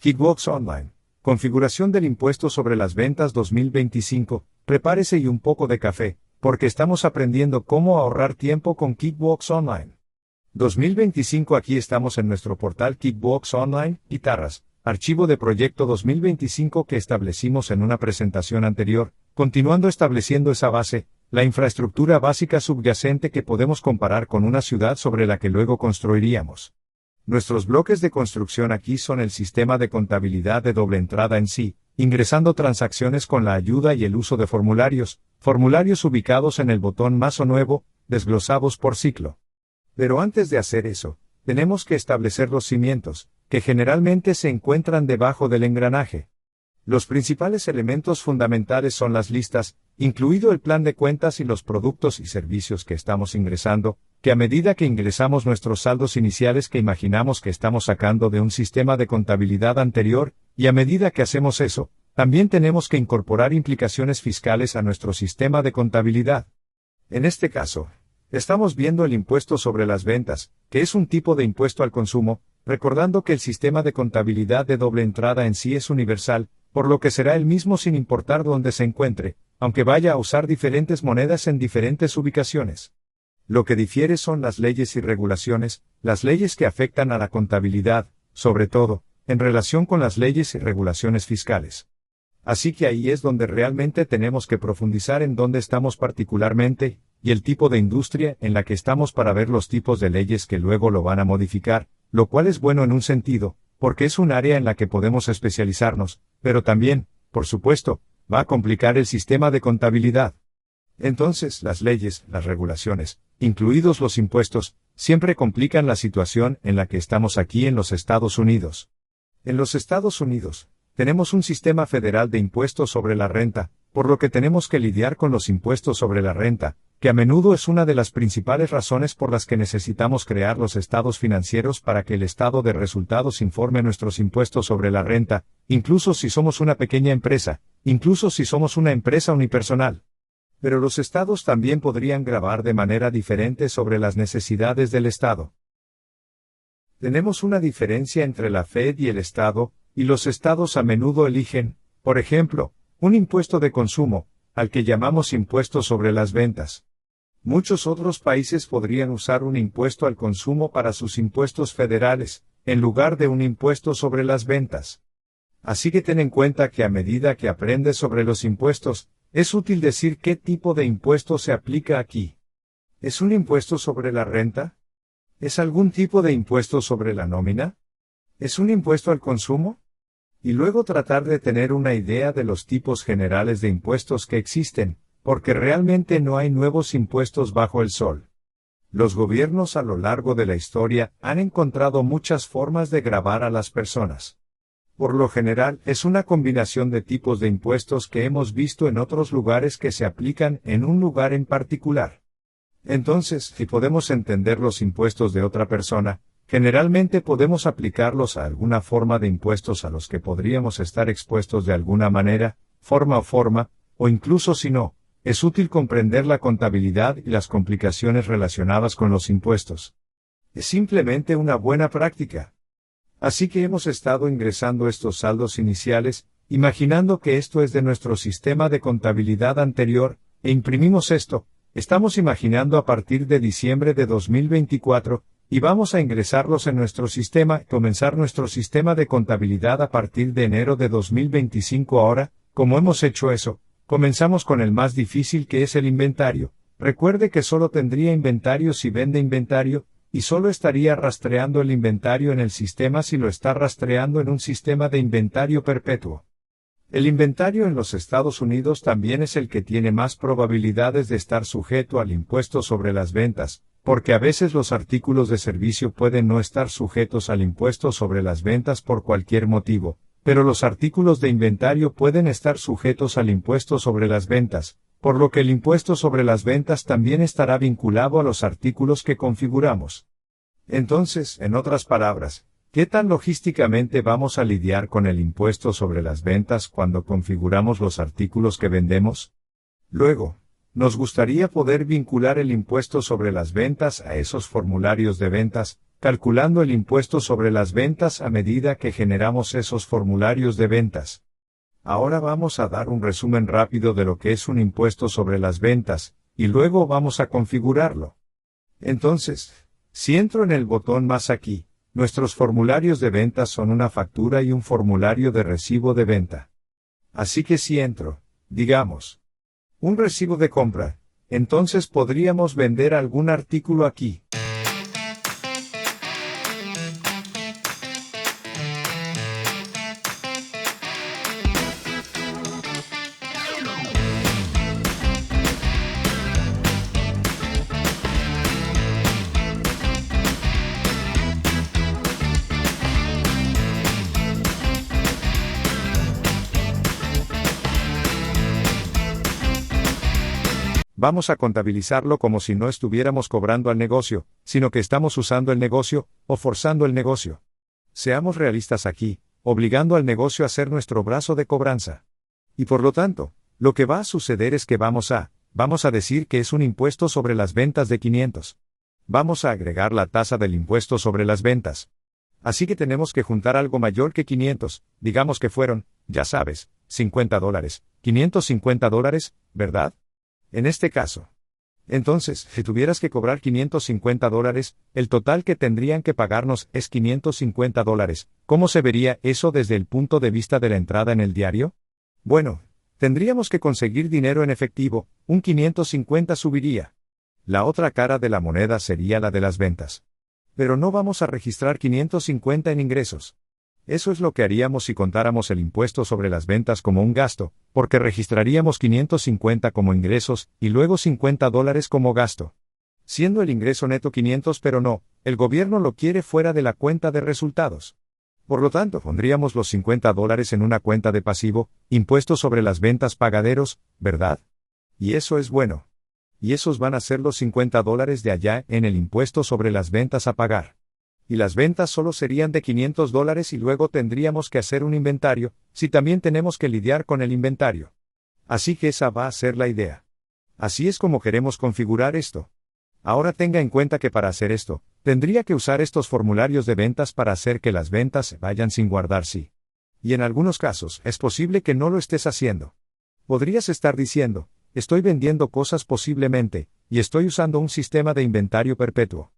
Kickbox Online. Configuración del impuesto sobre las ventas 2025. Prepárese y un poco de café, porque estamos aprendiendo cómo ahorrar tiempo con Kickbox Online. 2025. Aquí estamos en nuestro portal Kickbox Online, guitarras, archivo de proyecto 2025 que establecimos en una presentación anterior, continuando estableciendo esa base, la infraestructura básica subyacente que podemos comparar con una ciudad sobre la que luego construiríamos. Nuestros bloques de construcción aquí son el sistema de contabilidad de doble entrada en sí, ingresando transacciones con la ayuda y el uso de formularios ubicados en el botón más o nuevo, desglosados por ciclo. Pero antes de hacer eso, tenemos que establecer los cimientos, que generalmente se encuentran debajo del engranaje. Los principales elementos fundamentales son las listas, incluido el plan de cuentas y los productos y servicios que estamos ingresando, que a medida que ingresamos nuestros saldos iniciales que imaginamos que estamos sacando de un sistema de contabilidad anterior, y a medida que hacemos eso, también tenemos que incorporar implicaciones fiscales a nuestro sistema de contabilidad. En este caso, estamos viendo el impuesto sobre las ventas, que es un tipo de impuesto al consumo, recordando que el sistema de contabilidad de doble entrada en sí es universal, por lo que será el mismo sin importar dónde se encuentre, aunque vaya a usar diferentes monedas en diferentes ubicaciones. Lo que difiere son las leyes y regulaciones, las leyes que afectan a la contabilidad, sobre todo, en relación con las leyes y regulaciones fiscales. Así que ahí es donde realmente tenemos que profundizar en dónde estamos particularmente, y el tipo de industria en la que estamos para ver los tipos de leyes que luego lo van a modificar, lo cual es bueno en un sentido, porque es un área en la que podemos especializarnos, pero también, por supuesto, va a complicar el sistema de contabilidad. Entonces, las leyes, las regulaciones, incluidos los impuestos, siempre complican la situación en la que estamos aquí en los Estados Unidos. En los Estados Unidos, tenemos un sistema federal de impuestos sobre la renta, por lo que tenemos que lidiar con los impuestos sobre la renta, que a menudo es una de las principales razones por las que necesitamos crear los estados financieros para que el estado de resultados informe nuestros impuestos sobre la renta, incluso si somos una pequeña empresa, incluso si somos una empresa unipersonal. Pero los estados también podrían gravar de manera diferente sobre las necesidades del estado. Tenemos una diferencia entre la Fed y el estado, y los estados a menudo eligen, por ejemplo, un impuesto de consumo, al que llamamos impuesto sobre las ventas. Muchos otros países podrían usar un impuesto al consumo para sus impuestos federales, en lugar de un impuesto sobre las ventas. Así que ten en cuenta que a medida que aprendes sobre los impuestos, es útil decir qué tipo de impuesto se aplica aquí. ¿Es un impuesto sobre la renta? ¿Es algún tipo de impuesto sobre la nómina? ¿Es un impuesto al consumo? Y luego tratar de tener una idea de los tipos generales de impuestos que existen, porque realmente no hay nuevos impuestos bajo el sol. Los gobiernos a lo largo de la historia han encontrado muchas formas de gravar a las personas. Por lo general, es una combinación de tipos de impuestos que hemos visto en otros lugares que se aplican en un lugar en particular. Entonces, si podemos entender los impuestos de otra persona, generalmente podemos aplicarlos a alguna forma de impuestos a los que podríamos estar expuestos de alguna manera, forma, o incluso si no, es útil comprender la contabilidad y las complicaciones relacionadas con los impuestos. Es simplemente una buena práctica. Así que hemos estado ingresando estos saldos iniciales, imaginando que esto es de nuestro sistema de contabilidad anterior, e imprimimos esto, estamos imaginando a partir de diciembre de 2024, y vamos a ingresarlos en nuestro sistema, comenzar nuestro sistema de contabilidad a partir de enero de 2025. Ahora, como hemos hecho eso, comenzamos con el más difícil que es el inventario. Recuerde que solo tendría inventario si vende inventario, y solo estaría rastreando el inventario en el sistema si lo está rastreando en un sistema de inventario perpetuo. El inventario en los Estados Unidos también es el que tiene más probabilidades de estar sujeto al impuesto sobre las ventas, porque a veces los artículos de servicio pueden no estar sujetos al impuesto sobre las ventas por cualquier motivo, pero los artículos de inventario pueden estar sujetos al impuesto sobre las ventas, por lo que el impuesto sobre las ventas también estará vinculado a los artículos que configuramos. Entonces, en otras palabras, ¿qué tan logísticamente vamos a lidiar con el impuesto sobre las ventas cuando configuramos los artículos que vendemos? Luego, nos gustaría poder vincular el impuesto sobre las ventas a esos formularios de ventas, calculando el impuesto sobre las ventas a medida que generamos esos formularios de ventas. Ahora vamos a dar un resumen rápido de lo que es un impuesto sobre las ventas, y luego vamos a configurarlo. Entonces, si entro en el botón más aquí, nuestros formularios de ventas son una factura y un formulario de recibo de venta. Así que si entro, digamos, un recibo de compra, entonces podríamos vender algún artículo aquí. Vamos a contabilizarlo como si no estuviéramos cobrando al negocio, sino que estamos usando el negocio, o forzando el negocio. Seamos realistas aquí, obligando al negocio a ser nuestro brazo de cobranza. Y por lo tanto, lo que va a suceder es que vamos a decir que es un impuesto sobre las ventas de 500. Vamos a agregar la tasa del impuesto sobre las ventas. Así que tenemos que juntar algo mayor que 500, digamos que fueron, ya sabes, $50, $550, ¿verdad? En este caso. Entonces, si tuvieras que cobrar $550, el total que tendrían que pagarnos es $550. ¿Cómo se vería eso desde el punto de vista de la entrada en el diario? Bueno, tendríamos que conseguir dinero en efectivo, un 550 subiría. La otra cara de la moneda sería la de las ventas. Pero no vamos a registrar 550 en ingresos. Eso es lo que haríamos si contáramos el impuesto sobre las ventas como un gasto, porque registraríamos 550 como ingresos, y luego $50 como gasto. Siendo el ingreso neto 500, pero no, el gobierno lo quiere fuera de la cuenta de resultados. Por lo tanto, pondríamos los $50 en una cuenta de pasivo, impuestos sobre las ventas pagaderos, ¿verdad? Y eso es bueno. Y esos van a ser los $50 de allá en el impuesto sobre las ventas a pagar. Y las ventas solo serían de $500 y luego tendríamos que hacer un inventario, si también tenemos que lidiar con el inventario. Así que esa va a ser la idea. Así es como queremos configurar esto. Ahora tenga en cuenta que para hacer esto, tendría que usar estos formularios de ventas para hacer que las ventas se vayan sin guardar sí. Y en algunos casos, es posible que no lo estés haciendo. Podrías estar diciendo, estoy vendiendo cosas posiblemente, y estoy usando un sistema de inventario perpetuo.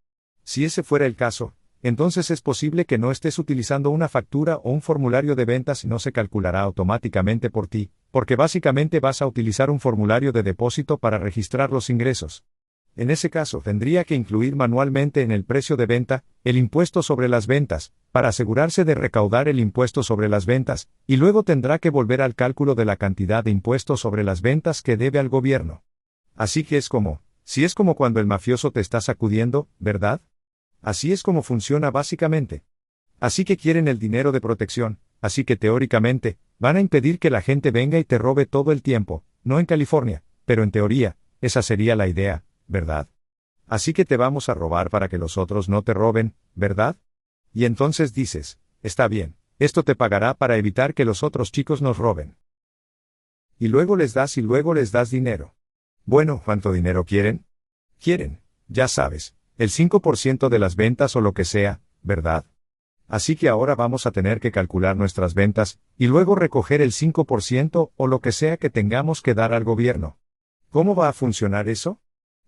Si ese fuera el caso, entonces es posible que no estés utilizando una factura o un formulario de ventas y no se calculará automáticamente por ti, porque básicamente vas a utilizar un formulario de depósito para registrar los ingresos. En ese caso tendría que incluir manualmente en el precio de venta, el impuesto sobre las ventas, para asegurarse de recaudar el impuesto sobre las ventas, y luego tendrá que volver al cálculo de la cantidad de impuestos sobre las ventas que debe al gobierno. Así que es como cuando el mafioso te está sacudiendo, ¿verdad? Así es como funciona básicamente. Así que quieren el dinero de protección, así que teóricamente, van a impedir que la gente venga y te robe todo el tiempo, no en California, pero en teoría, esa sería la idea, ¿verdad? Así que te vamos a robar para que los otros no te roben, ¿verdad? Y entonces dices, está bien, esto te pagará para evitar que los otros chicos nos roben. Y luego les das dinero. Bueno, ¿cuánto dinero quieren? Quieren, ya sabes, el 5% de las ventas o lo que sea, ¿verdad? Así que ahora vamos a tener que calcular nuestras ventas, y luego recoger el 5% o lo que sea que tengamos que dar al gobierno. ¿Cómo va a funcionar eso?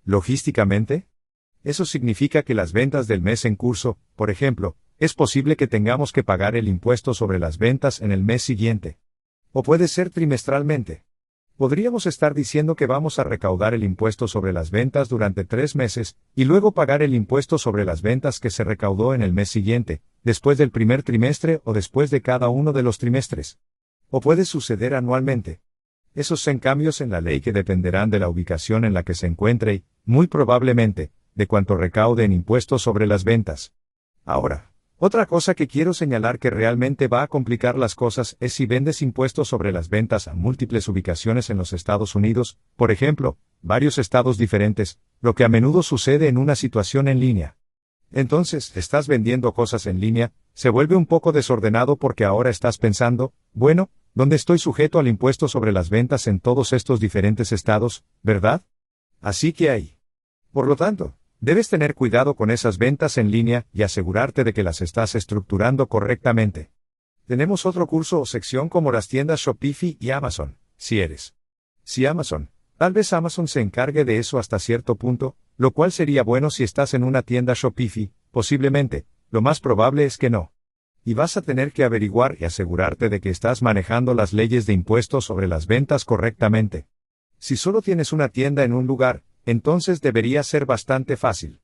Logísticamente, eso significa que las ventas del mes en curso, por ejemplo, es posible que tengamos que pagar el impuesto sobre las ventas en el mes siguiente. O puede ser trimestralmente. Podríamos estar diciendo que vamos a recaudar el impuesto sobre las ventas durante 3 meses, y luego pagar el impuesto sobre las ventas que se recaudó en el mes siguiente, después del primer trimestre o después de cada uno de los trimestres. O puede suceder anualmente. Esos son cambios en la ley que dependerán de la ubicación en la que se encuentre y, muy probablemente, de cuánto recaude en impuestos sobre las ventas. Ahora, otra cosa que quiero señalar que realmente va a complicar las cosas es si vendes impuestos sobre las ventas a múltiples ubicaciones en los Estados Unidos, por ejemplo, varios estados diferentes, lo que a menudo sucede en una situación en línea. Entonces, estás vendiendo cosas en línea, se vuelve un poco desordenado porque ahora estás pensando, bueno, ¿dónde estoy sujeto al impuesto sobre las ventas en todos estos diferentes estados, verdad? Así que ahí. Por lo tanto, Debes tener cuidado con esas ventas en línea y asegurarte de que las estás estructurando correctamente. Tenemos otro curso o sección como las tiendas Shopify y Amazon, si Amazon, tal vez Amazon se encargue de eso hasta cierto punto, lo cual sería bueno si estás en una tienda Shopify, posiblemente, lo más probable es que no. Y vas a tener que averiguar y asegurarte de que estás manejando las leyes de impuestos sobre las ventas correctamente. Si solo tienes una tienda en un lugar, entonces debería ser bastante fácil.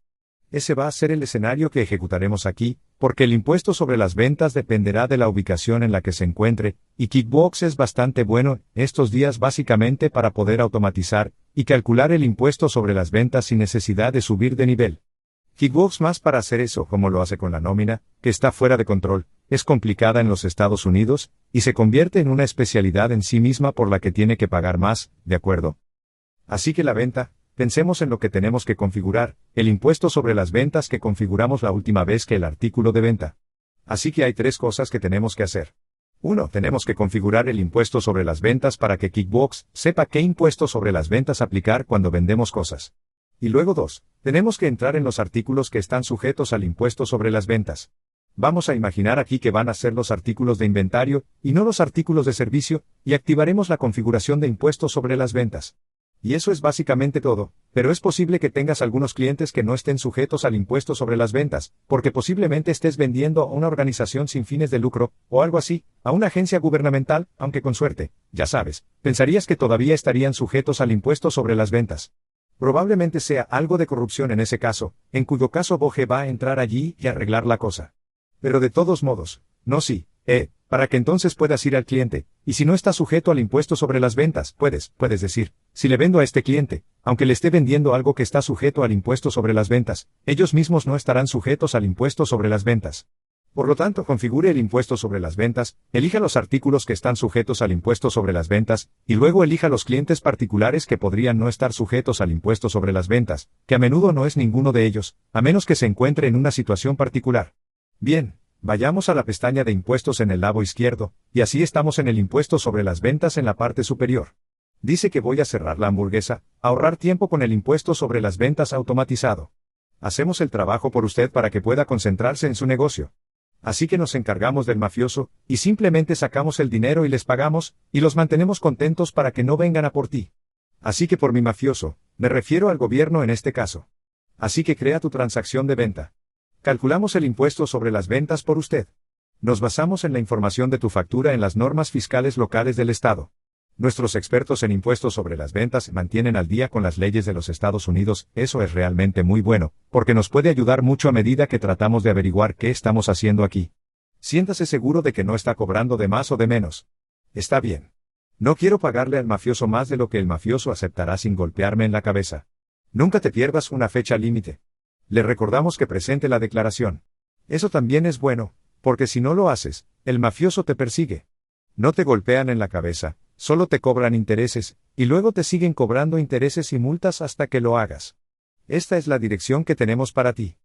Ese va a ser el escenario que ejecutaremos aquí, porque el impuesto sobre las ventas dependerá de la ubicación en la que se encuentre, y QuickBooks es bastante bueno estos días básicamente para poder automatizar y calcular el impuesto sobre las ventas sin necesidad de subir de nivel. QuickBooks más para hacer eso como lo hace con la nómina, que está fuera de control, es complicada en los Estados Unidos, y se convierte en una especialidad en sí misma por la que tiene que pagar más, ¿de acuerdo? Así que la venta, pensemos en lo que tenemos que configurar, el impuesto sobre las ventas que configuramos la última vez que el artículo de venta. Así que hay 3 cosas que tenemos que hacer. 1. Tenemos que configurar el impuesto sobre las ventas para que QuickBooks sepa qué impuesto sobre las ventas aplicar cuando vendemos cosas. Y luego 2. Tenemos que entrar en los artículos que están sujetos al impuesto sobre las ventas. Vamos a imaginar aquí que van a ser los artículos de inventario, y no los artículos de servicio, y activaremos la configuración de impuestos sobre las ventas. Y eso es básicamente todo, pero es posible que tengas algunos clientes que no estén sujetos al impuesto sobre las ventas, porque posiblemente estés vendiendo a una organización sin fines de lucro, o algo así, a una agencia gubernamental, aunque con suerte, ya sabes, pensarías que todavía estarían sujetos al impuesto sobre las ventas. Probablemente sea algo de corrupción en ese caso, en cuyo caso Boje va a entrar allí y arreglar la cosa. Pero de todos modos, no sí, para que entonces puedas ir al cliente, y si no está sujeto al impuesto sobre las ventas, puedes decir, si le vendo a este cliente, aunque le esté vendiendo algo que está sujeto al impuesto sobre las ventas, ellos mismos no estarán sujetos al impuesto sobre las ventas. Por lo tanto, configure el impuesto sobre las ventas, elija los artículos que están sujetos al impuesto sobre las ventas, y luego elija los clientes particulares que podrían no estar sujetos al impuesto sobre las ventas, que a menudo no es ninguno de ellos, a menos que se encuentre en una situación particular. Bien, vayamos a la pestaña de impuestos en el lado izquierdo, y así estamos en el impuesto sobre las ventas en la parte superior. Dice que voy a cerrar la hamburguesa, ahorrar tiempo con el impuesto sobre las ventas automatizado. Hacemos el trabajo por usted para que pueda concentrarse en su negocio. Así que nos encargamos del mafioso, y simplemente sacamos el dinero y les pagamos, y los mantenemos contentos para que no vengan a por ti. Así que por mi mafioso, me refiero al gobierno en este caso. Así que crea tu transacción de venta. Calculamos el impuesto sobre las ventas por usted. Nos basamos en la información de tu factura en las normas fiscales locales del estado. Nuestros expertos en impuestos sobre las ventas se mantienen al día con las leyes de los Estados Unidos, eso es realmente muy bueno, porque nos puede ayudar mucho a medida que tratamos de averiguar qué estamos haciendo aquí. Siéntase seguro de que no está cobrando de más o de menos. Está bien. No quiero pagarle al mafioso más de lo que el mafioso aceptará sin golpearme en la cabeza. Nunca te pierdas una fecha límite. Le recordamos que presente la declaración. Eso también es bueno, porque si no lo haces, el mafioso te persigue. No te golpean en la cabeza, solo te cobran intereses, y luego te siguen cobrando intereses y multas hasta que lo hagas. Esta es la dirección que tenemos para ti.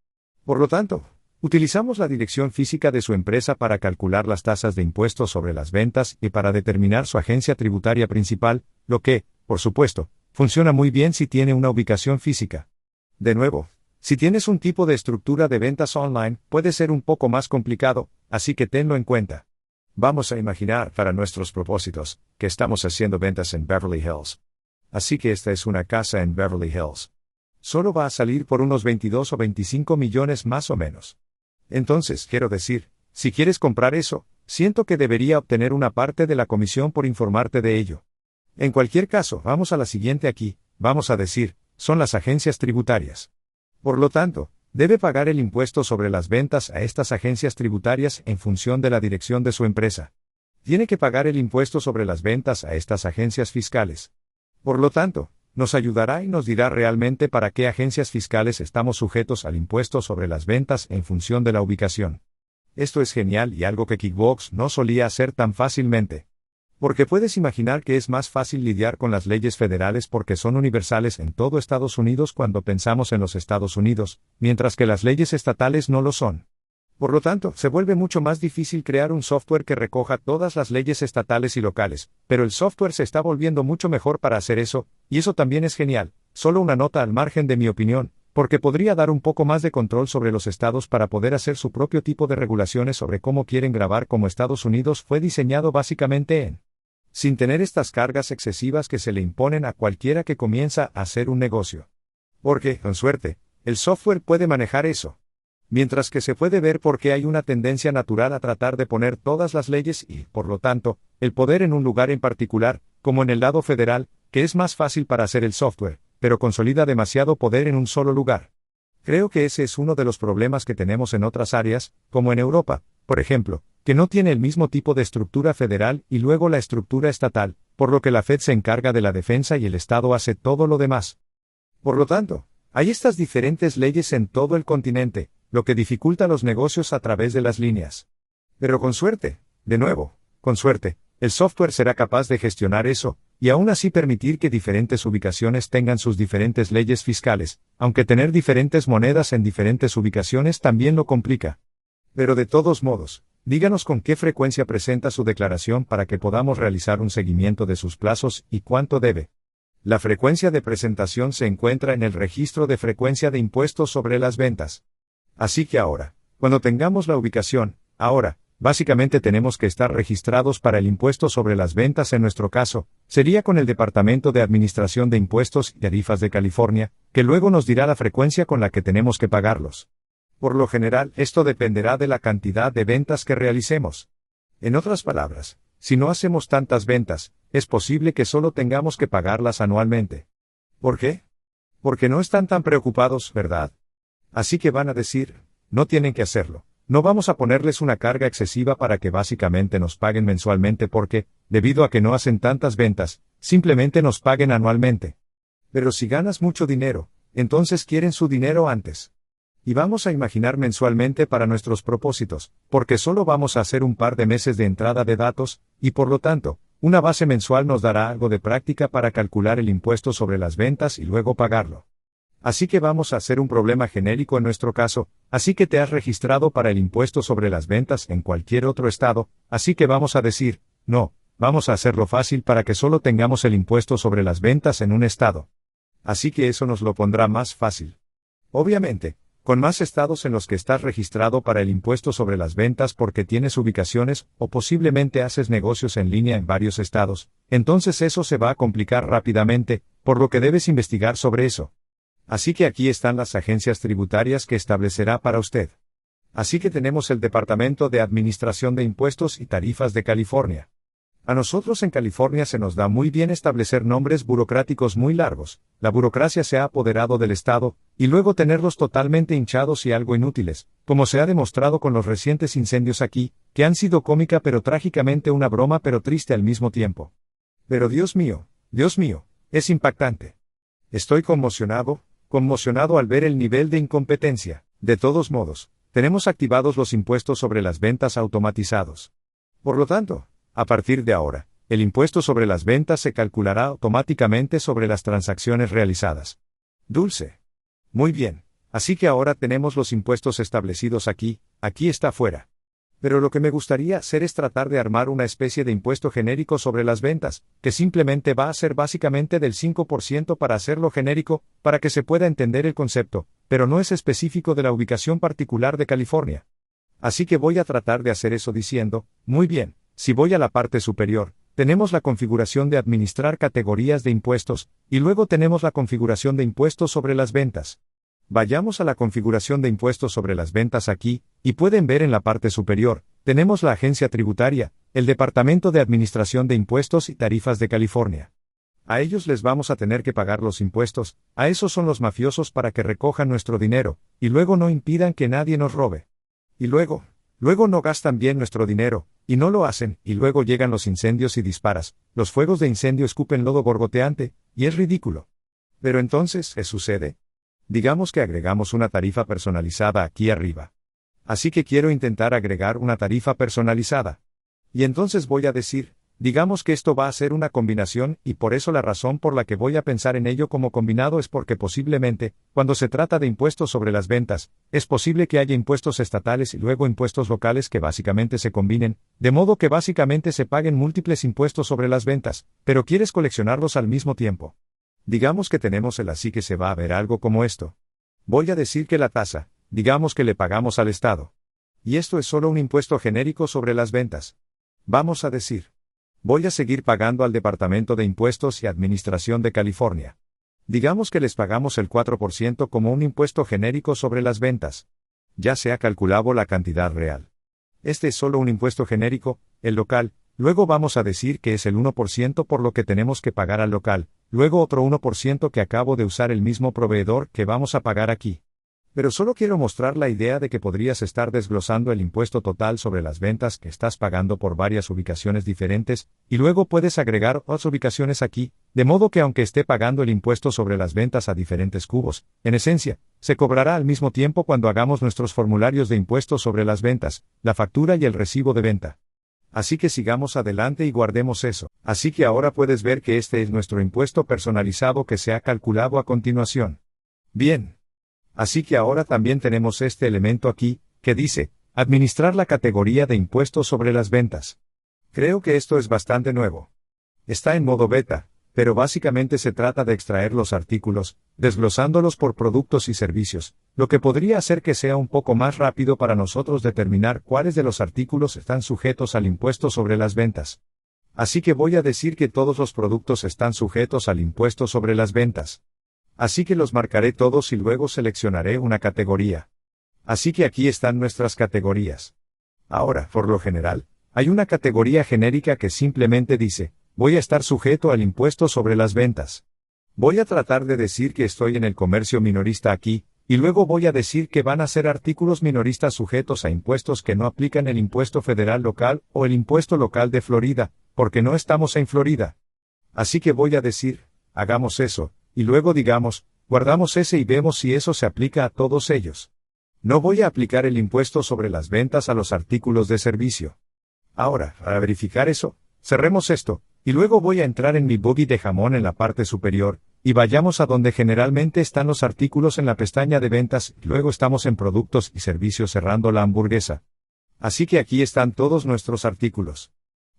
Por lo tanto, utilizamos la dirección física de su empresa para calcular las tasas de impuestos sobre las ventas y para determinar su agencia tributaria principal, lo que, por supuesto, funciona muy bien si tiene una ubicación física. De nuevo, si tienes un tipo de estructura de ventas online, puede ser un poco más complicado, así que tenlo en cuenta. Vamos a imaginar, para nuestros propósitos, que estamos haciendo ventas en Beverly Hills. Así que esta es una casa en Beverly Hills. Solo va a salir por unos 22 o 25 millones más o menos. Entonces, quiero decir, si quieres comprar eso, siento que debería obtener una parte de la comisión por informarte de ello. En cualquier caso, vamos a la siguiente aquí, vamos a decir, son las agencias tributarias. Por lo tanto, debe pagar el impuesto sobre las ventas a estas agencias tributarias en función de la dirección de su empresa. Tiene que pagar el impuesto sobre las ventas a estas agencias fiscales. Por lo tanto, nos ayudará y nos dirá realmente para qué agencias fiscales estamos sujetos al impuesto sobre las ventas en función de la ubicación. Esto es genial y algo que QuickBooks no solía hacer tan fácilmente. Porque puedes imaginar que es más fácil lidiar con las leyes federales porque son universales en todo Estados Unidos cuando pensamos en los Estados Unidos, mientras que las leyes estatales no lo son. Por lo tanto, se vuelve mucho más difícil crear un software que recoja todas las leyes estatales y locales, pero el software se está volviendo mucho mejor para hacer eso, y eso también es genial. Solo una nota al margen de mi opinión, porque podría dar un poco más de control sobre los estados para poder hacer su propio tipo de regulaciones sobre cómo quieren grabar, como Estados Unidos fue diseñado básicamente sin tener estas cargas excesivas que se le imponen a cualquiera que comienza a hacer un negocio. Porque, con suerte, el software puede manejar eso. Mientras que se puede ver por qué hay una tendencia natural a tratar de poner todas las leyes y, por lo tanto, el poder en un lugar en particular, como en el lado federal, que es más fácil para hacer el software, pero consolida demasiado poder en un solo lugar. Creo que ese es uno de los problemas que tenemos en otras áreas, como en Europa, por ejemplo, que no tiene el mismo tipo de estructura federal y luego la estructura estatal, por lo que la Fed se encarga de la defensa y el Estado hace todo lo demás. Por lo tanto, hay estas diferentes leyes en todo el continente, lo que dificulta los negocios a través de las líneas. Pero con suerte, de nuevo, con suerte, el software será capaz de gestionar eso, y aún así permitir que diferentes ubicaciones tengan sus diferentes leyes fiscales, aunque tener diferentes monedas en diferentes ubicaciones también lo complica. Pero de todos modos, díganos con qué frecuencia presenta su declaración para que podamos realizar un seguimiento de sus plazos y cuánto debe. La frecuencia de presentación se encuentra en el registro de frecuencia de impuestos sobre las ventas. Así que ahora, cuando tengamos la ubicación, básicamente tenemos que estar registrados para el impuesto sobre las ventas. En nuestro caso, sería con el Departamento de Administración de Impuestos y Tarifas de California, que luego nos dirá la frecuencia con la que tenemos que pagarlos. Por lo general, esto dependerá de la cantidad de ventas que realicemos. En otras palabras, si no hacemos tantas ventas, es posible que solo tengamos que pagarlas anualmente. ¿Por qué? Porque no están tan preocupados, ¿verdad? Así que van a decir, no tienen que hacerlo. No vamos a ponerles una carga excesiva para que básicamente nos paguen mensualmente porque, debido a que no hacen tantas ventas, simplemente nos paguen anualmente. Pero si ganas mucho dinero, entonces quieren su dinero antes. Y vamos a imaginar mensualmente para nuestros propósitos, porque solo vamos a hacer un par de meses de entrada de datos, y por lo tanto, una base mensual nos dará algo de práctica para calcular el impuesto sobre las ventas y luego pagarlo. Así que vamos a hacer un problema genérico en nuestro caso, así que te has registrado para el impuesto sobre las ventas en cualquier otro estado, así que vamos a decir, no, vamos a hacerlo fácil para que solo tengamos el impuesto sobre las ventas en un estado. Así que eso nos lo pondrá más fácil. Obviamente, con más estados en los que estás registrado para el impuesto sobre las ventas porque tienes ubicaciones, o posiblemente haces negocios en línea en varios estados, entonces eso se va a complicar rápidamente, por lo que debes investigar sobre eso. Así que aquí están las agencias tributarias que establecerá para usted. Así que tenemos el Departamento de Administración de Impuestos y Tarifas de California. A nosotros en California se nos da muy bien establecer nombres burocráticos muy largos, la burocracia se ha apoderado del Estado, y luego tenerlos totalmente hinchados y algo inútiles, como se ha demostrado con los recientes incendios aquí, que han sido cómica pero trágicamente una broma pero triste al mismo tiempo. Pero Dios mío, es impactante. Estoy conmocionado al ver el nivel de incompetencia. De todos modos, tenemos activados los impuestos sobre las ventas automatizados. Por lo tanto, a partir de ahora, el impuesto sobre las ventas se calculará automáticamente sobre las transacciones realizadas. Dulce. Muy bien, así que ahora tenemos los impuestos establecidos aquí está afuera. Pero lo que me gustaría hacer es tratar de armar una especie de impuesto genérico sobre las ventas, que simplemente va a ser básicamente del 5% para hacerlo genérico, para que se pueda entender el concepto, pero no es específico de la ubicación particular de California. Así que voy a tratar de hacer eso diciendo, muy bien. Si voy a la parte superior, tenemos la configuración de administrar categorías de impuestos, y luego tenemos la configuración de impuestos sobre las ventas. Vayamos a la configuración de impuestos sobre las ventas aquí, y pueden ver en la parte superior, tenemos la agencia tributaria, el Departamento de Administración de Impuestos y Tarifas de California. A ellos les vamos a tener que pagar los impuestos, a esos son los mafiosos para que recojan nuestro dinero, y luego no impidan que nadie nos robe. Y luego no gastan bien nuestro dinero, y no lo hacen, y luego llegan los incendios y disparas, los fuegos de incendio escupen lodo gorgoteante, y es ridículo. Pero entonces, ¿qué sucede? Digamos que agregamos una tarifa personalizada aquí arriba. Así que quiero intentar agregar una tarifa personalizada. Y entonces voy a decir, digamos que esto va a ser una combinación, y por eso la razón por la que voy a pensar en ello como combinado es porque posiblemente, cuando se trata de impuestos sobre las ventas, es posible que haya impuestos estatales y luego impuestos locales que básicamente se combinen, de modo que básicamente se paguen múltiples impuestos sobre las ventas, pero quieres coleccionarlos al mismo tiempo. Digamos que tenemos el así que se va a ver algo como esto. Voy a decir que la tasa, digamos que le pagamos al Estado. Y esto es solo un impuesto genérico sobre las ventas. Vamos a decir. Voy a seguir pagando al Departamento de Impuestos y Administración de California. Digamos que les pagamos el 4% como un impuesto genérico sobre las ventas. Ya se ha calculado la cantidad real. Este es solo un impuesto genérico, el local, luego vamos a decir que es el 1% por lo que tenemos que pagar al local, luego otro 1% que acabo de usar el mismo proveedor que vamos a pagar aquí. Pero solo quiero mostrar la idea de que podrías estar desglosando el impuesto total sobre las ventas que estás pagando por varias ubicaciones diferentes, y luego puedes agregar otras ubicaciones aquí, de modo que aunque esté pagando el impuesto sobre las ventas a diferentes cubos, en esencia, se cobrará al mismo tiempo cuando hagamos nuestros formularios de impuestos sobre las ventas, la factura y el recibo de venta. Así que sigamos adelante y guardemos eso. Así que ahora puedes ver que este es nuestro impuesto personalizado que se ha calculado a continuación. Bien. Así que ahora también tenemos este elemento aquí, que dice, administrar la categoría de impuestos sobre las ventas. Creo que esto es bastante nuevo. Está en modo beta, pero básicamente se trata de extraer los artículos, desglosándolos por productos y servicios, lo que podría hacer que sea un poco más rápido para nosotros determinar cuáles de los artículos están sujetos al impuesto sobre las ventas. Así que voy a decir que todos los productos están sujetos al impuesto sobre las ventas. Así que los marcaré todos y luego seleccionaré una categoría. Así que aquí están nuestras categorías. Ahora, por lo general, hay una categoría genérica que simplemente dice, voy a estar sujeto al impuesto sobre las ventas. Voy a tratar de decir que estoy en el comercio minorista aquí, y luego voy a decir que van a ser artículos minoristas sujetos a impuestos que no aplican el impuesto federal local o el impuesto local de Florida, porque no estamos en Florida. Así que voy a decir, hagamos eso. Y luego digamos, guardamos ese y vemos si eso se aplica a todos ellos. No voy a aplicar el impuesto sobre las ventas a los artículos de servicio. Ahora, para verificar eso, cerremos esto, y luego voy a entrar en mi buggy de jamón en la parte superior, y vayamos a donde generalmente están los artículos en la pestaña de ventas, y luego estamos en productos y servicios cerrando la hamburguesa. Así que aquí están todos nuestros artículos.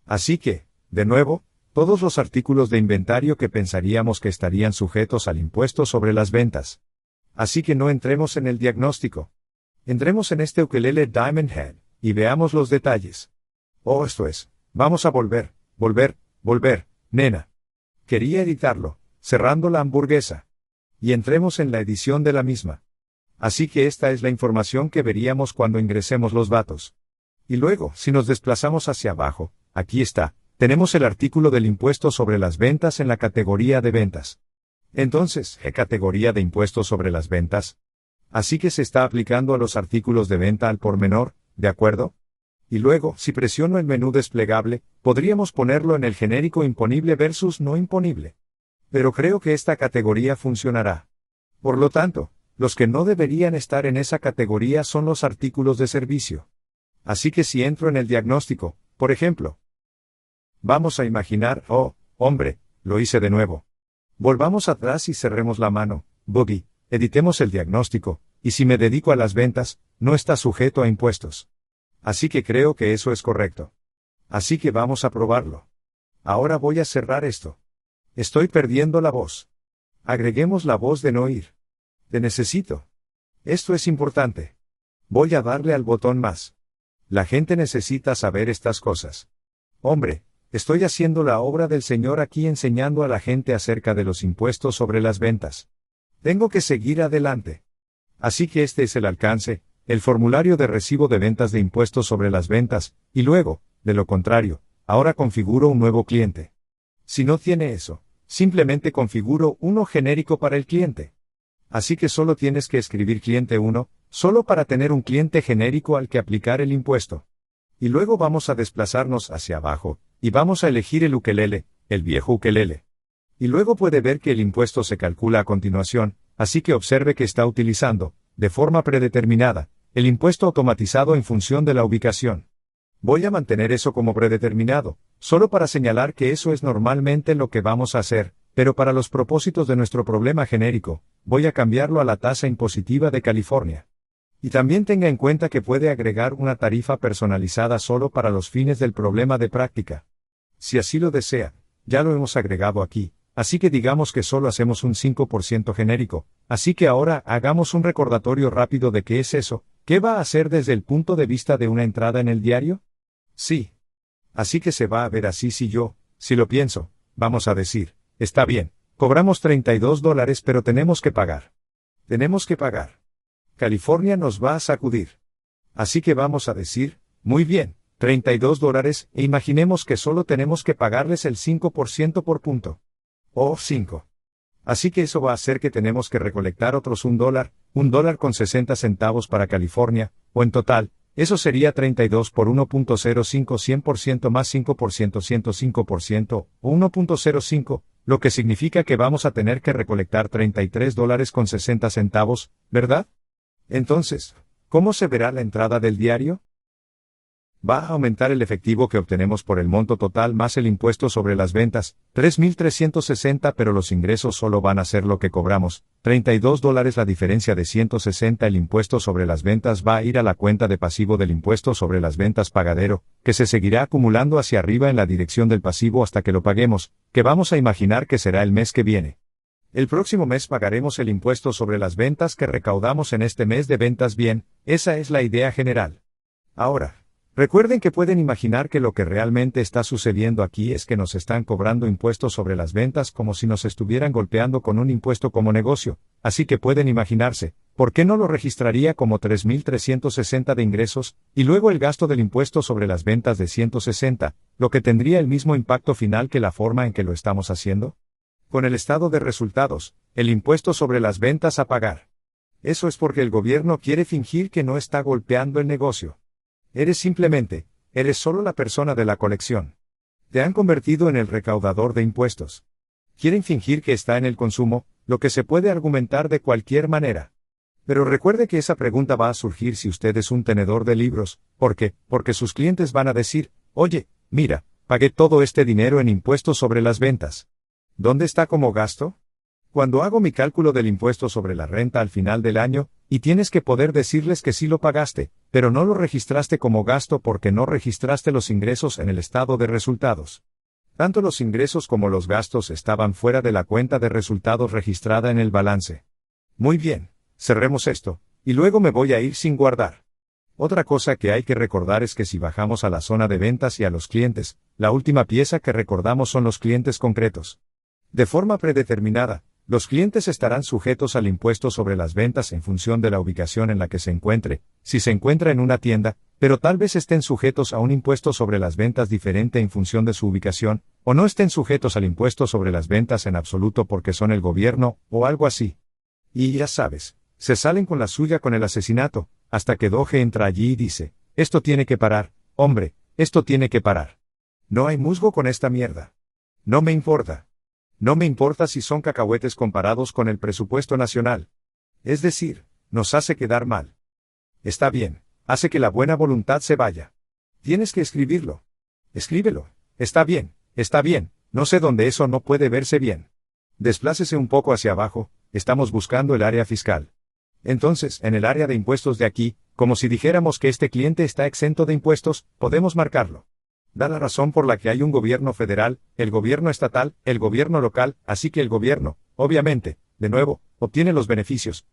Así que, de nuevo, todos los artículos de inventario que pensaríamos que estarían sujetos al impuesto sobre las ventas. Así que no entremos en el diagnóstico. Entremos en este ukelele Diamond Head, y veamos los detalles. Oh, esto es, vamos a volver, nena. Quería editarlo, cerrando la hamburguesa. Y entremos en la edición de la misma. Así que esta es la información que veríamos cuando ingresemos los datos. Y luego, si nos desplazamos hacia abajo, aquí está. Tenemos el artículo del impuesto sobre las ventas en la categoría de ventas. Entonces, ¿qué categoría de impuestos sobre las ventas? Así que se está aplicando a los artículos de venta al por menor, ¿de acuerdo? Y luego, si presiono el menú desplegable, podríamos ponerlo en el genérico imponible versus no imponible. Pero creo que esta categoría funcionará. Por lo tanto, los que no deberían estar en esa categoría son los artículos de servicio. Así que si entro en el diagnóstico, por ejemplo, vamos a imaginar, oh, hombre, lo hice de nuevo. Volvamos atrás y cerremos la mano, buggy, editemos el diagnóstico, y si me dedico a las ventas, no está sujeto a impuestos. Así que creo que eso es correcto. Así que vamos a probarlo. Ahora voy a cerrar esto. Estoy perdiendo la voz. Agreguemos la voz de no ir. Te necesito. Esto es importante. Voy a darle al botón más. La gente necesita saber estas cosas. Hombre, estoy haciendo la obra del Señor aquí enseñando a la gente acerca de los impuestos sobre las ventas. Tengo que seguir adelante. Así que este es el alcance, el formulario de recibo de ventas de impuestos sobre las ventas, y luego, de lo contrario, ahora configuro un nuevo cliente. Si no tiene eso, simplemente configuro uno genérico para el cliente. Así que solo tienes que escribir cliente 1, solo para tener un cliente genérico al que aplicar el impuesto. Y luego vamos a desplazarnos hacia abajo, y vamos a elegir el ukelele, el viejo ukelele. Y luego puede ver que el impuesto se calcula a continuación, así que observe que está utilizando, de forma predeterminada, el impuesto automatizado en función de la ubicación. Voy a mantener eso como predeterminado, solo para señalar que eso es normalmente lo que vamos a hacer, pero para los propósitos de nuestro problema genérico, voy a cambiarlo a la tasa impositiva de California. Y también tenga en cuenta que puede agregar una tarifa personalizada solo para los fines del problema de práctica. Si así lo desea, ya lo hemos agregado aquí, así que digamos que solo hacemos un 5% genérico, Así que ahora hagamos un recordatorio rápido de qué es eso. ¿Qué va a hacer desde el punto de vista de una entrada en el diario? Sí. Así que se va a ver así si lo pienso, vamos a decir, está bien, cobramos $32 pero tenemos que pagar. Tenemos que pagar. California nos va a sacudir. Así que vamos a decir, muy bien, $32, e imaginemos que solo tenemos que pagarles el 5% por punto. Oh, 5. Así que eso va a hacer que tenemos que recolectar otros $1 con 60 centavos para California, o en total, eso sería 32 por 1.05 100% más 5% 105%, o 1.05, lo que significa que vamos a tener que recolectar $33 con 60 centavos, ¿verdad? Entonces, ¿cómo se verá la entrada del diario? Va a aumentar el efectivo que obtenemos por el monto total más el impuesto sobre las ventas, $3,360, pero los ingresos solo van a ser lo que cobramos, $32 la diferencia de 160. El impuesto sobre las ventas va a ir a la cuenta de pasivo del impuesto sobre las ventas pagadero, que se seguirá acumulando hacia arriba en la dirección del pasivo hasta que lo paguemos, que vamos a imaginar que será el mes que viene. El próximo mes pagaremos el impuesto sobre las ventas que recaudamos en este mes de ventas. Bien, esa es la idea general. Ahora, recuerden que pueden imaginar que lo que realmente está sucediendo aquí es que nos están cobrando impuestos sobre las ventas como si nos estuvieran golpeando con un impuesto como negocio, así que pueden imaginarse, ¿por qué no lo registraría como 3,360 de ingresos, y luego el gasto del impuesto sobre las ventas de 160, lo que tendría el mismo impacto final que la forma en que lo estamos haciendo? Con el estado de resultados, el impuesto sobre las ventas a pagar. Eso es porque el gobierno quiere fingir que no está golpeando el negocio. Eres solo la persona de la colección. Te han convertido en el recaudador de impuestos. Quieren fingir que está en el consumo, lo que se puede argumentar de cualquier manera. Pero recuerde que esa pregunta va a surgir si usted es un tenedor de libros. ¿Por qué? Porque sus clientes van a decir, oye, mira, pagué todo este dinero en impuestos sobre las ventas. ¿Dónde está como gasto? Cuando hago mi cálculo del impuesto sobre la renta al final del año, y tienes que poder decirles que sí lo pagaste, pero no lo registraste como gasto porque no registraste los ingresos en el estado de resultados. Tanto los ingresos como los gastos estaban fuera de la cuenta de resultados registrada en el balance. Muy bien, cerremos esto, y luego me voy a ir sin guardar. Otra cosa que hay que recordar es que si bajamos a la zona de ventas y a los clientes, la última pieza que recordamos son los clientes concretos. De forma predeterminada, los clientes estarán sujetos al impuesto sobre las ventas en función de la ubicación en la que se encuentre, si se encuentra en una tienda, pero tal vez estén sujetos a un impuesto sobre las ventas diferente en función de su ubicación, o no estén sujetos al impuesto sobre las ventas en absoluto porque son el gobierno, o algo así. Y ya sabes, se salen con la suya con el asesinato, hasta que Doge entra allí y dice, esto tiene que parar, hombre, esto tiene que parar. No hay musgo con esta mierda. No me importa. No me importa si son cacahuetes comparados con el presupuesto nacional. Es decir, nos hace quedar mal. Está bien, hace que la buena voluntad se vaya. Tienes que escribirlo. Escríbelo. Está bien, no sé dónde eso no puede verse bien. Desplácese un poco hacia abajo, estamos buscando el área fiscal. Entonces, en el área de impuestos de aquí, como si dijéramos que este cliente está exento de impuestos, podemos marcarlo. Da la razón por la que hay un gobierno federal, el gobierno estatal, el gobierno local, así que el gobierno, obviamente, de nuevo, obtiene los beneficios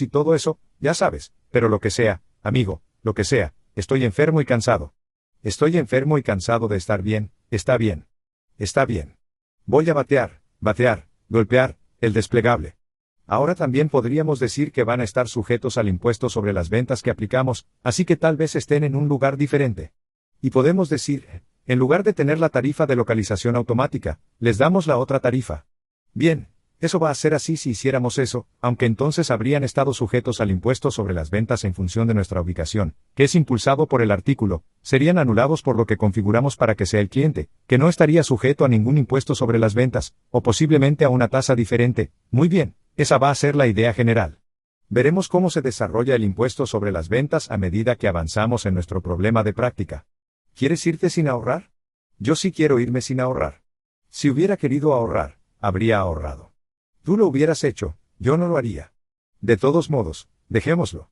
y todo eso, ya sabes, pero lo que sea, amigo, lo que sea, estoy enfermo y cansado. Estoy enfermo y cansado de estar bien, está bien. Está bien. Voy a batear, golpear, el desplegable. Ahora también podríamos decir que van a estar sujetos al impuesto sobre las ventas que aplicamos, así que tal vez estén en un lugar diferente. Y podemos decir, en lugar de tener la tarifa de localización automática, les damos la otra tarifa. Bien, eso va a ser así si hiciéramos eso, aunque entonces habrían estado sujetos al impuesto sobre las ventas en función de nuestra ubicación, que es impulsado por el artículo, serían anulados por lo que configuramos para que sea el cliente, que no estaría sujeto a ningún impuesto sobre las ventas, o posiblemente a una tasa diferente. Muy bien, esa va a ser la idea general. Veremos cómo se desarrolla el impuesto sobre las ventas a medida que avanzamos en nuestro problema de práctica. ¿Quieres irte sin ahorrar? Yo sí quiero irme sin ahorrar. Si hubiera querido ahorrar, habría ahorrado. Tú lo hubieras hecho, yo no lo haría. De todos modos, dejémoslo.